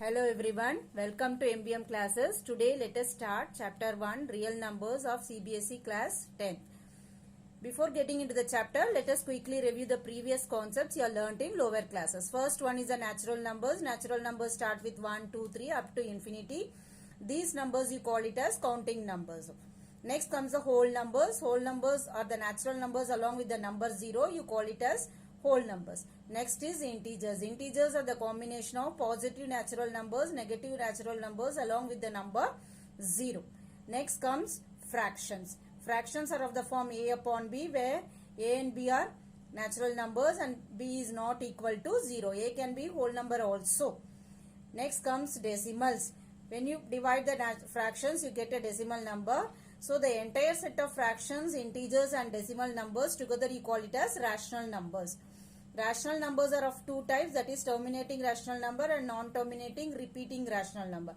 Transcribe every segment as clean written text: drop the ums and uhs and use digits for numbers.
Hello everyone, welcome to MBM classes. Today let us start chapter 1 real numbers of CBSE class 10. Before getting into the chapter, let us quickly review the previous concepts you have learnt in lower classes. First one is the natural numbers. Natural numbers start with 1, 2, 3 up to infinity. These numbers you call it as counting numbers. Next comes the whole numbers. Whole numbers are the natural numbers along with the number 0. You call it as whole numbers. Next is integers. Integers are the combination of positive natural numbers, negative natural numbers along with the number 0. Next comes fractions. Fractions are of the form a upon b, where a and b are natural numbers and b is not equal to 0. A can be whole number also. Next comes decimals. When you divide the fractions, you get a decimal number. So the entire set of fractions, integers and decimal numbers together you call it as rational numbers. Rational numbers are of two types, that is terminating rational number and non-terminating repeating rational number.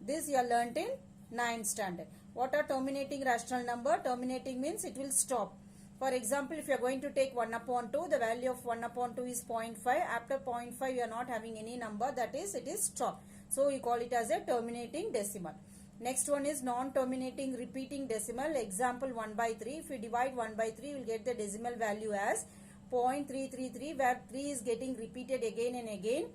This you have learnt in 9th standard. What are terminating rational number? Terminating means it will stop. For example, if you are going to take 1 upon 2, the value of 1 upon 2 is 0.5. After 0.5 you are not having any number, that is it is stop. So you call it as a terminating decimal. Next one is non-terminating repeating decimal. Example 1 by 3. If you divide 1 by 3, you will get the decimal value as 0.333, where 3 is getting repeated again and again.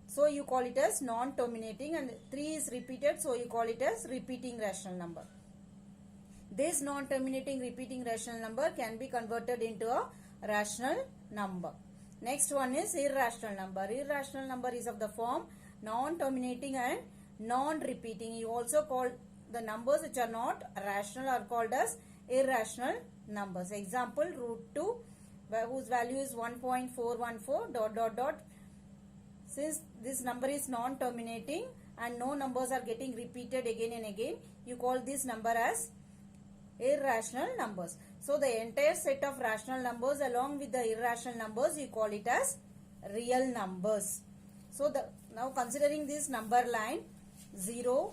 So you call it as non-terminating, and 3 is repeated, so you call it as repeating rational number. This non-terminating repeating rational number can be converted into a rational number. Next one is irrational number. Irrational number is of the form non-terminating and non-repeating. You also call the numbers which are not rational are called as irrational numbers. Example root 2, whose value is 1.414 ... Since this number is non-terminating and no numbers are getting repeated again and again, you call this number as irrational numbers. So the entire set of rational numbers along with the irrational numbers, you call it as real numbers. So now considering this number line 0,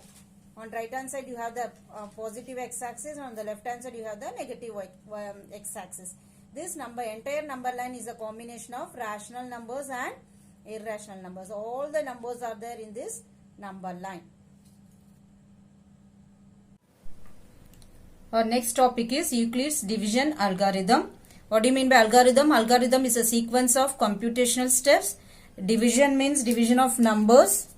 on right hand side you have the positive x-axis, and on the left hand side you have the negative x-axis. This entire number line is a combination of rational numbers and irrational numbers. All the numbers are there in this number line. Our next topic is Euclid's division algorithm. What do you mean by algorithm? Algorithm is a sequence of computational steps. Division means division of numbers.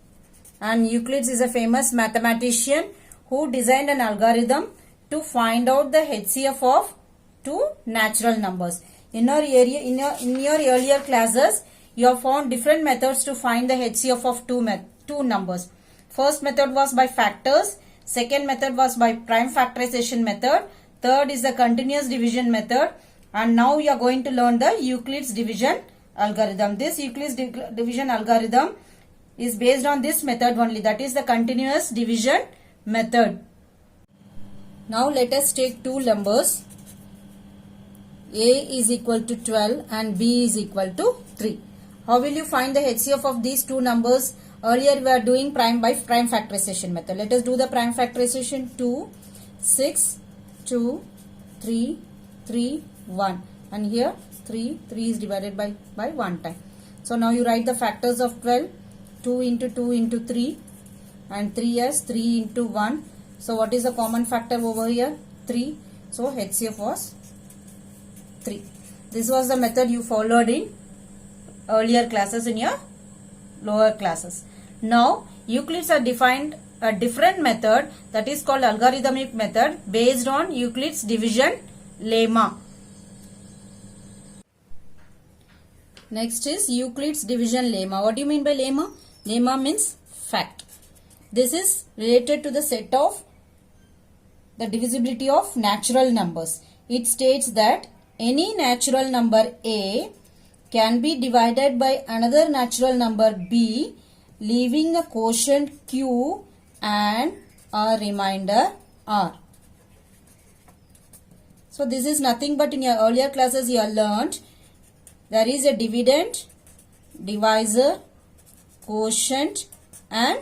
And Euclid is a famous mathematician who designed an algorithm to find out the HCF of two natural numbers. In your earlier classes, you have found different methods to find the HCF of two numbers. First method was by factors. Second method was by prime factorization method. Third is the continuous division method. And now you are going to learn the Euclid's division algorithm. This Euclid's division algorithm is based on this method only, that is the continuous division method. Now let us take two numbers. A is equal to 12 and B is equal to 3. How will you find the HCF of these two numbers? Earlier we are doing prime by prime factorization method. Let us do the prime factorization. 2, 6, 2, 3, 3, 1. And here 3 is divided by 1 time. So now you write the factors of 12. 2 into 2 into 3. And 3 as 3 into 1. So what is the common factor over here? 3. So HCF was 3. This was the method you followed in earlier classes in your lower classes. Now Euclid's are defined a different method, that is called algorithmic method, based on Euclid's division lemma. Next is Euclid's division lemma. What do you mean by lemma? Lemma means fact. This is related to the set of the divisibility of natural numbers. It states that any natural number A can be divided by another natural number B, leaving a quotient Q and a remainder R. So this is nothing but in your earlier classes you have learnt there is a dividend, divisor, quotient and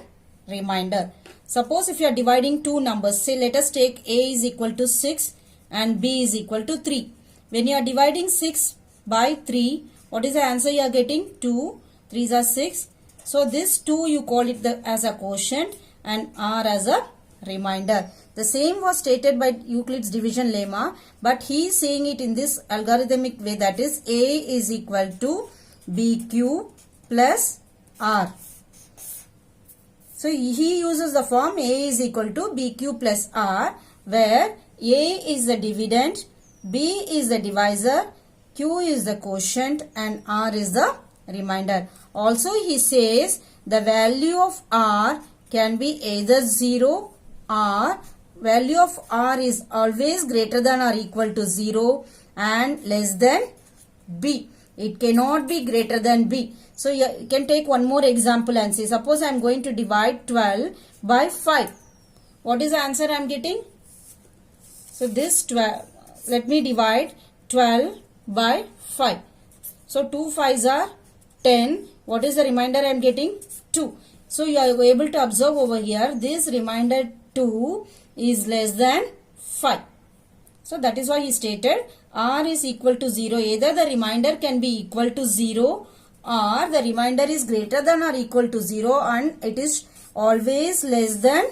remainder. Suppose if you are dividing two numbers, say let us take A is equal to 6 and B is equal to 3. When you are dividing 6 by 3, what is the answer you are getting? 2, 3s are 6, So this 2 you call it as a quotient and r as a remainder. The same was stated by Euclid's division lemma, but he is saying it in this algorithmic way, that is a is equal to bq plus r. So he uses the form a is equal to bq plus r, where a is the dividend, b is the divisor, q is the quotient and r is the remainder. Also he says the value of r can be either 0 or value of r is always greater than or equal to 0 and less than b. It cannot be greater than b. So you can take one more example and see. Suppose I am going to divide 12 by 5. What is the answer I am getting? So this 12, let me divide 12 by 5. So 2 5s are 10. What is the remainder I am getting? 2. So you are able to observe over here, this remainder 2 is less than 5. So that is why he stated r is equal to 0. Either the remainder can be equal to 0 or the remainder is greater than or equal to 0 and it is always less than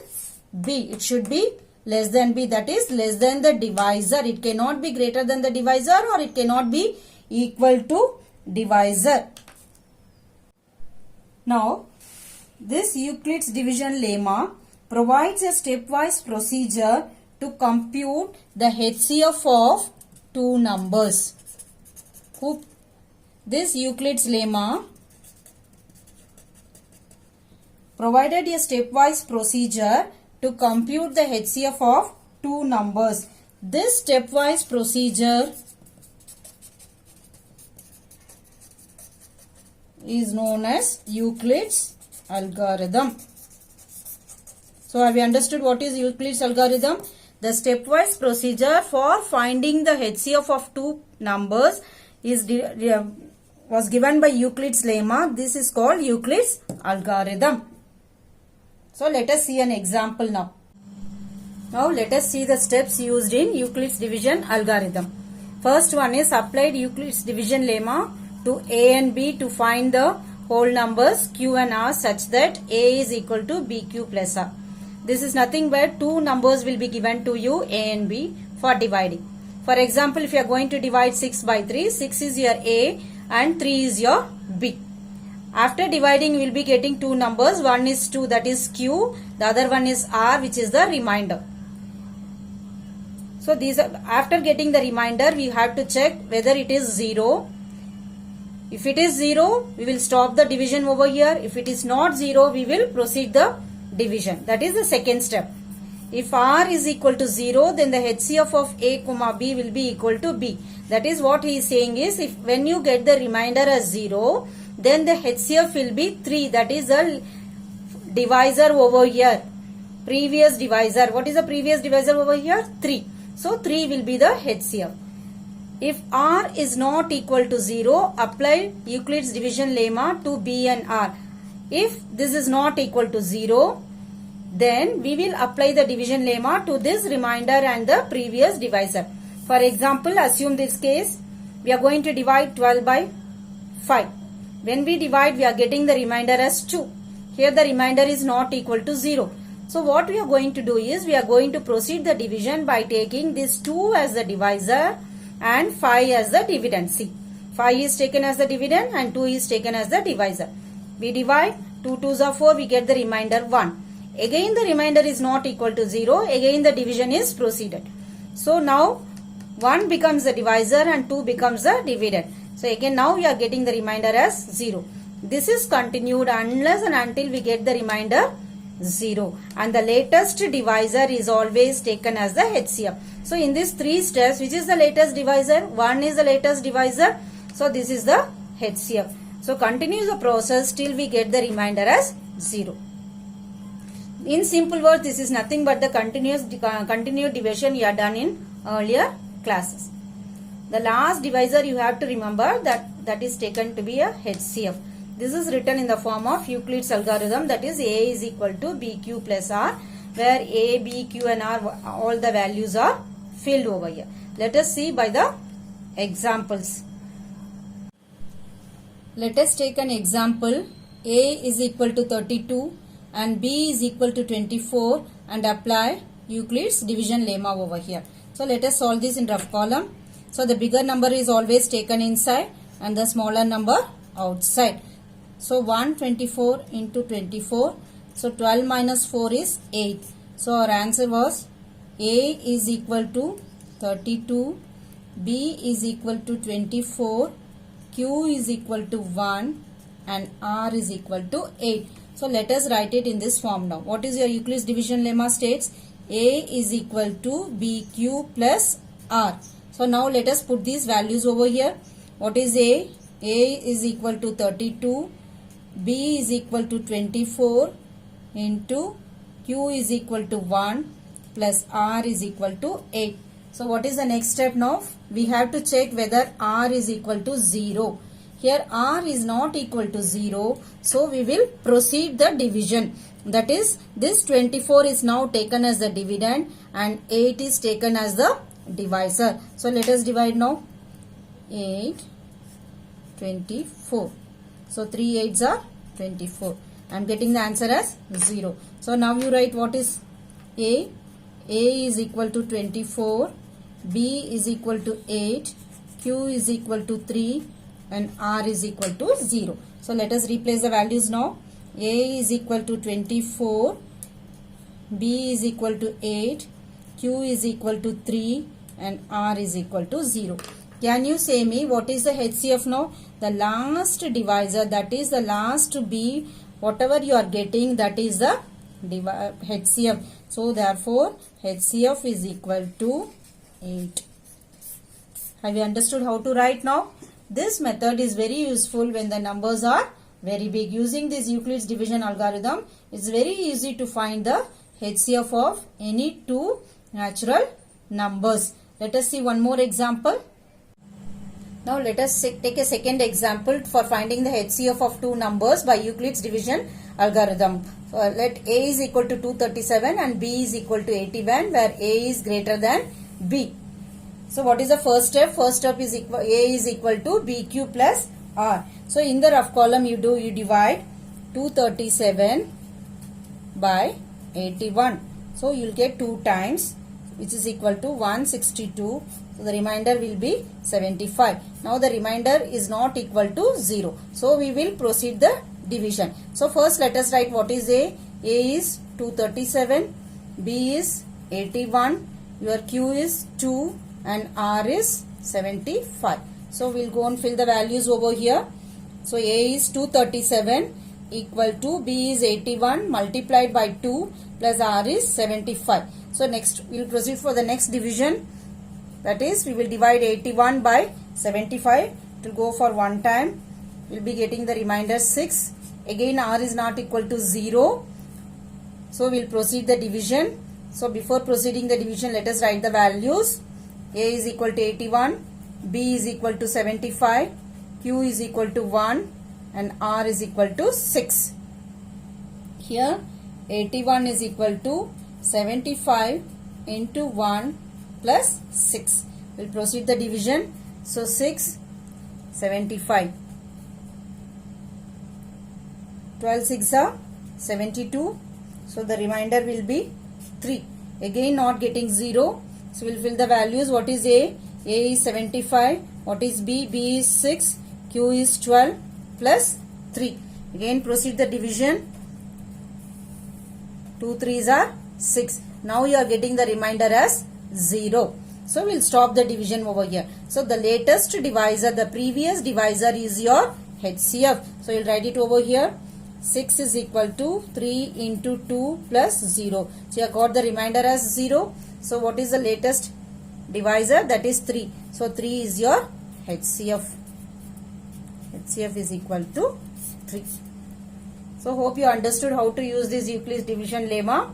b. It should be less than b, that is less than the divisor. It cannot be greater than the divisor or it cannot be equal to divisor. Now this Euclid's division lemma provides a stepwise procedure to compute the HCF of two numbers. This Euclid's lemma provided a stepwise procedure to compute the HCF of two numbers. This stepwise procedure is known as Euclid's algorithm. So have you understood what is Euclid's algorithm? The stepwise procedure for finding the HCF of two numbers was given by Euclid's lemma. This is called Euclid's algorithm. So let us see an example now. Now let us see the steps used in Euclid's division algorithm. First one is applied Euclid's division lemma to a and b to find the whole numbers q and r such that a is equal to bq plus r. This is nothing but two numbers will be given to you, a and b, for dividing. For example, if you are going to divide 6 by 3, 6 is your a and 3 is your b. After dividing, you will be getting two numbers. One is 2, that is q. The other one is r, which is the remainder. So these are, after getting the remainder, we have to check whether it is 0. If it is 0, we will stop the division over here. If it is not 0, we will proceed the division. That is the second step. If r is equal to 0, then the HCF of a comma b will be equal to b. That is what he is saying is, if when you get the remainder as 0, then the HCF will be 3. That is the divisor over here. Previous divisor. What is the previous divisor over here? 3. So 3 will be the HCF. If r is not equal to 0, apply Euclid's division lemma to b and r. If this is not equal to 0, then we will apply the division lemma to this remainder and the previous divisor. For example, assume this case, we are going to divide 12 by 5. When we divide, we are getting the remainder as 2. Here the remainder is not equal to 0. So what we are going to do is, we are going to proceed the division by taking this 2 as the divisor and 5 as the dividend. See, 5 is taken as the dividend and 2 is taken as the divisor. We divide, 2 2s are 4, we get the remainder 1. Again the remainder is not equal to 0, again the division is proceeded. So now 1 becomes the divisor and 2 becomes the dividend. So again now we are getting the remainder as 0. This is continued unless and until we get the remainder 0. And the latest divisor is always taken as the HCF. So in these 3 steps, which is the latest divisor? 1 is the latest divisor. So this is the HCF. So continue the process till we get the remainder as 0. In simple words, this is nothing but the continued division you have done in earlier classes. The last divisor you have to remember that is taken to be a HCF. This is written in the form of Euclid's algorithm, that is a is equal to bq plus r, where a, b, q and r, all the values are filled over here. Let us see by the examples. Let us take an example A is equal to 32 and B is equal to 24 and apply Euclid's division lemma over here. So let us solve this in rough column. So the bigger number is always taken inside and the smaller number outside. So 124 into 24. So 12 minus 4 is 8. So our answer was A is equal to 32, B is equal to 24, Q is equal to 1 and R is equal to 8. So let us write it in this form now. What is your Euclid's division lemma states? A is equal to BQ plus R. So now let us put these values over here. What is A? A is equal to 32, B is equal to 24 into Q is equal to 1 plus R is equal to 8. So what is the next step now? We have to check whether R is equal to 0. Here R is not equal to 0. So we will proceed the division. That is, this 24 is now taken as the dividend and 8 is taken as the divisor. So let us divide now. 8, 24. So 3 8s are 24. I am getting the answer as 0. So now you write what is A. A is equal to 24. B is equal to 8. Q is equal to 3. And R is equal to 0. So let us replace the values now. A is equal to 24. B is equal to 8. Q is equal to 3. And R is equal to 0. Can you say me what is the HCF now? The last divisor, that is the last B, whatever you are getting, that is the HCF. So therefore HCF is equal to 8. Have you understood how to write now? This method is very useful when the numbers are very big. Using this Euclid's division algorithm, it's very easy to find the HCF of any two natural numbers. Let us see one more example. Now let us take a second example for finding the HCF of two numbers by Euclid's division algorithm. Let A is equal to 237 and B is equal to 81, where A is greater than B. So what is the first step? First step is A is equal to BQ plus R. So in the rough column you divide 237 by 81. So you will get 2 times, which is equal to 162. So the remainder will be 75. Now the remainder is not equal to 0. So we will proceed the division. So first let us write what is A. A is 237, B is 81, your Q is 2 and R is 75. So we will go and fill the values over here. So A is 237 equal to B is 81 multiplied by 2 plus R is 75. So next we will proceed for the next division. That is, we will divide 81 by 75. It will go for one time. We will be getting the remainder 6. Again R is not equal to 0. So we will proceed the division. So before proceeding the division, let us write the values. A is equal to 81, B is equal to 75, Q is equal to 1 and R is equal to 6. Here 81 is equal to 75 into 1 plus 6. We will proceed the division. So 6, 75. 12 6 are 72. So the remainder will be 3. Again not getting 0. So we will fill the values. What is A? A is 75. What is B? B is 6. Q is 12 plus 3. Again proceed the division. 2 3s are 6. Now you are getting the remainder as 0. So we will stop the division over here. So the latest divisor, the previous divisor is your HCF. So you will write it over here. 6 is equal to 3 into 2 plus 0. So you have got the remainder as 0. So what is the latest divisor? That is 3. So 3 is your HCF. HCF is equal to 3. So hope you understood how to use this Euclid's division lemma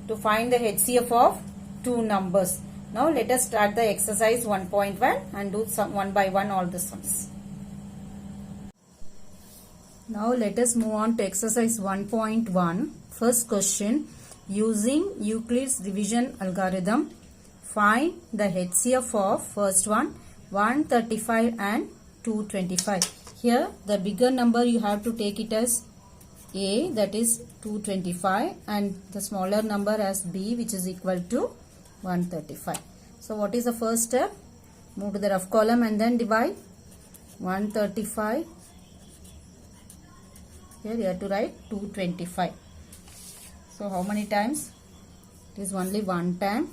to find the HCF of two numbers. Now let us start the exercise 1.1 and do some one by one all the sums. Now let us move on to exercise 1.1. First question, using Euclid's division algorithm, find the HCF of first one 135 and 225. Here the bigger number you have to take it as A, that is 225, and the smaller number as B, which is equal to 135. So what is the first step? Move to the rough column and then divide 135. Here you have to write 225. So how many times? It is only one time.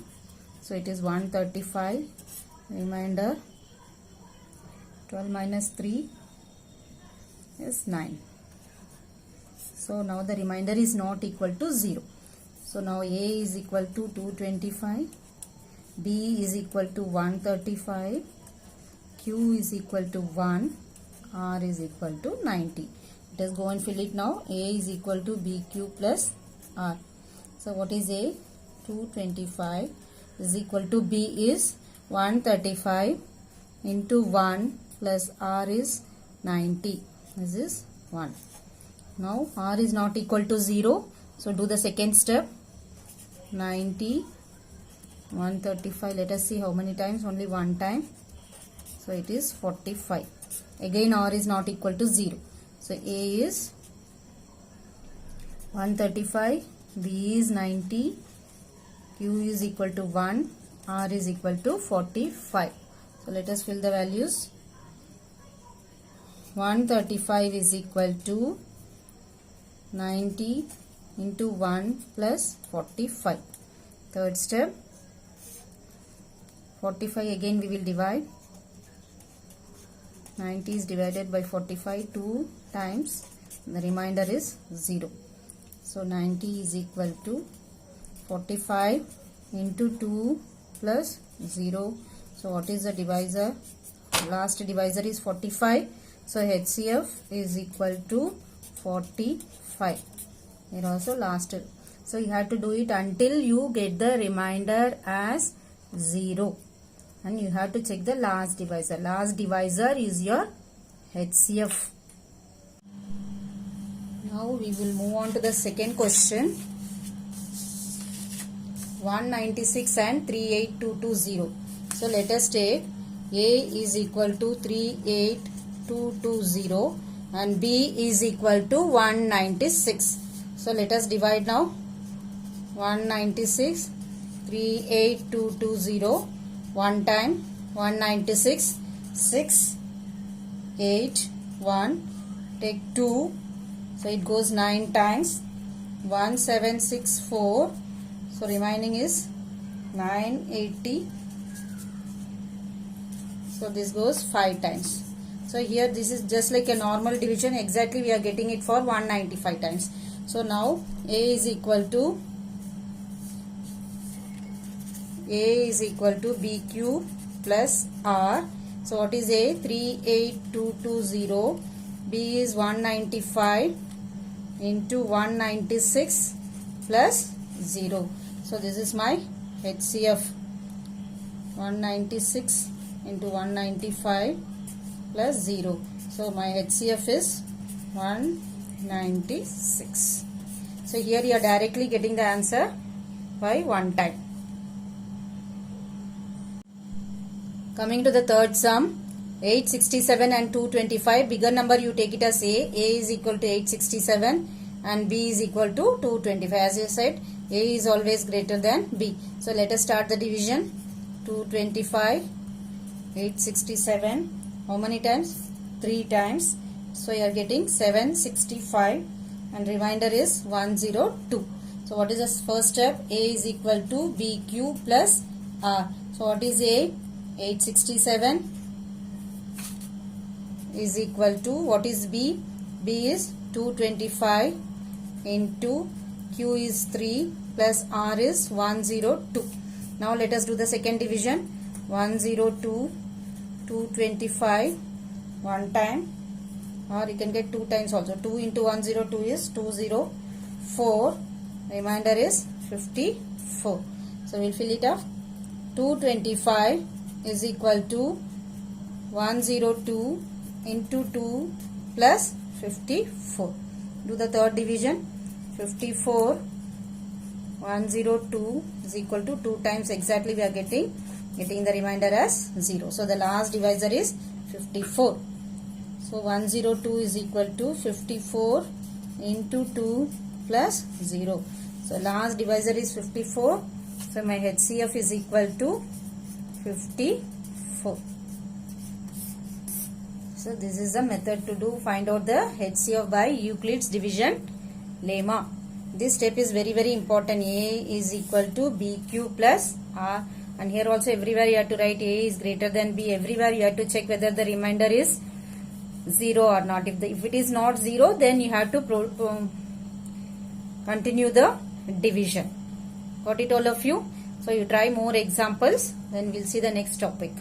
So it is 135. Remainder 12 minus 3 is 9. So now the remainder is not equal to 0. So now A is equal to 225, B is equal to 135, Q is equal to 1, R is equal to 90. Let us go and fill it now. A is equal to BQ plus R. So what is A? 225 is equal to B is 135 into 1 plus R is 90. This is 1. Now R is not equal to 0. So do the second step. 90, 135. Let us see how many times. Only one time. So it is 45. Again R is not equal to 0. So A is 135, B is 90, Q is equal to 1, R is equal to 45. So let us fill the values. 135 is equal to 90 into 1 plus 45. Third step. 45 again we will divide. 90 is divided by 45 2 times. The remainder is 0. So 90 is equal to 45 into 2 plus 0. So what is the divisor? Last divisor is 45. So HCF is equal to 45. Here also last. So you have to do it until you get the remainder as 0. And you have to check the last divisor. Last divisor is your HCF. Now we will move on to the second question. 196 and 38220. So let us take A is equal to 38220 and B is equal to 196. So let us divide now. 196, 38220. One time 196, 6, 8, 1, take 2, so it goes 9 times, 1764, so remaining is 980, so this goes 5 times. So here this is just like a normal division, exactly we are getting it for 195 times. So now A is equal to BQ plus R. So what is A? 38220. B is 195 into 196 plus 0. So this is my HCF. 196 into 195 plus 0. So my HCF is 196. So here you are directly getting the answer by one time. Coming to the third sum, 867 and 225, bigger number you take it as A. A is equal to 867 and B is equal to 225. As you said, A is always greater than B. So let us start the division. 225, 867, how many times? 3 times. So you are getting 765 and remainder is 102. So what is the first step? A is equal to BQ plus R. So what is A? 867 is equal to, what is B? B is 225 into Q is 3 plus R is 102. Now let us do the second division. 102, 225, one time, or you can get 2 times also. 2 into 102 is 204. Remainder is 54. So we will fill it up. 225 is equal to 102 into 2 plus 54. Do the third division. 54, 102 is equal to 2 times exactly we are getting the remainder as 0. So the last divisor is 54. So 102 is equal to 54 into 2 plus 0. So last divisor is 54. So my HCF is equal to 54. So this is the method to find out the HCF by Euclid's division lemma. This step is very important. A is equal to BQ plus R. And here also everywhere you have to write A is greater than B. Everywhere you have to check whether the remainder is 0 or not. If it is not 0, then you have to continue the division. Got it all of you? So you try more examples, then we'll see the next topic.